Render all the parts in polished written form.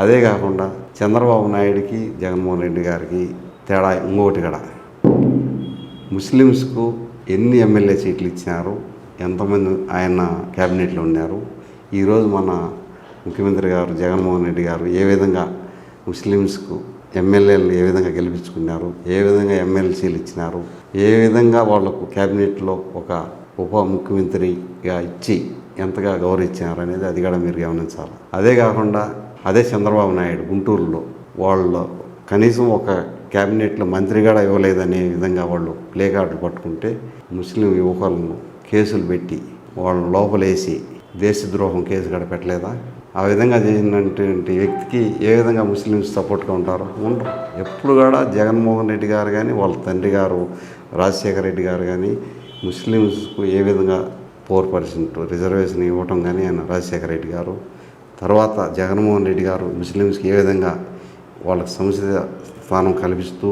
అదే కాకుండా చంద్రబాబు నాయుడికి జగన్మోహన్ రెడ్డి గారికి తేడా ఇంకొకటి కూడా, ముస్లిమ్స్కు ఎన్ని ఎమ్మెల్యే సీట్లు ఇచ్చినారు, ఎంతమంది ఆయన క్యాబినెట్లో ఉన్నారు, ఈరోజు మన ముఖ్యమంత్రి గారు జగన్మోహన్ రెడ్డి గారు ఏ విధంగా ముస్లిమ్స్కు ఎమ్మెల్యేలు ఏ విధంగా గెలిపించుకున్నారు, ఏ విధంగా ఎమ్మెల్సీలు ఇచ్చినారు, ఏ విధంగా వాళ్లకు క్యాబినెట్లో ఒక ఉప ముఖ్యమంత్రిగా ఇచ్చి ఎంతగా గౌరవించినారు అనేది అది కూడా మీరు గమనించాలి. అదే కాకుండా అదే చంద్రబాబు నాయుడు గుంటూరులో వాళ్ళు కనీసం ఒక క్యాబినెట్లో మంత్రి కూడా ఇవ్వలేదనే విధంగా వాళ్ళు ప్లే కార్డులు పట్టుకుంటే ముస్లిం యువకులను కేసులు పెట్టి వాళ్ళని లోపలేసి దేశద్రోహం కేసు కూడా పెట్టలేదా? ఆ విధంగా చేసినటువంటి వ్యక్తికి ఏ విధంగా ముస్లిమ్స్ సపోర్ట్గా ఉంటారు? ఉండరు. ఎప్పుడు కూడా జగన్మోహన్ రెడ్డి గారు కానీ వాళ్ళ తండ్రి గారు రాజశేఖర రెడ్డి గారు కానీ ముస్లిమ్స్కు ఏ విధంగా 4% రిజర్వేషన్ ఇవ్వటం కానీ ఆయన రాజశేఖర రెడ్డి గారు, తర్వాత జగన్మోహన్ రెడ్డి గారు ముస్లిమ్స్కి ఏ విధంగా వాళ్ళకి సముచిత స్థానం కల్పిస్తూ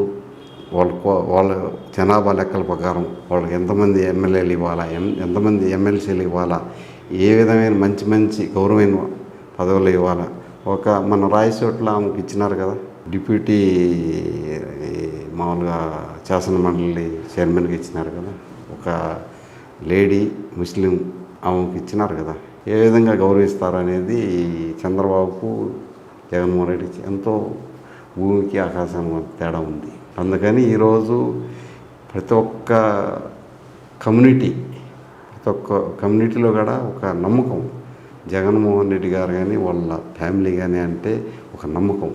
వాళ్ళ జనాభా లెక్కల ప్రకారం వాళ్ళకి ఎంతమంది ఎమ్మెల్యేలు ఇవ్వాలా, ఎంతమంది ఎమ్మెల్సీలు ఇవ్వాలా, ఏ విధమైన మంచి గౌరవమైన పదవులు ఇవ్వాలా. మన రాయచోట్ల ఆమెకు ఇచ్చినారు కదా, డిప్యూటీ మామూలుగా శాసన మండలి చైర్మన్గా ఇచ్చినారు కదా, ఒక లేడీ ముస్లిం ఆమెకు ఇచ్చినారు కదా. ఏ విధంగా గౌరవిస్తారనేది చంద్రబాబుకు జగన్మోహన్ రెడ్డికి ఎంతో భూమికి ఆకాశం తేడా ఉంది. అందుకని ఈరోజు ప్రతి ఒక్క కమ్యూనిటీలో కూడా ఒక నమ్మకం, జగన్మోహన్ రెడ్డి గారు కానీ వాళ్ళ ఫ్యామిలీ కానీ అంటే ఒక నమ్మకం.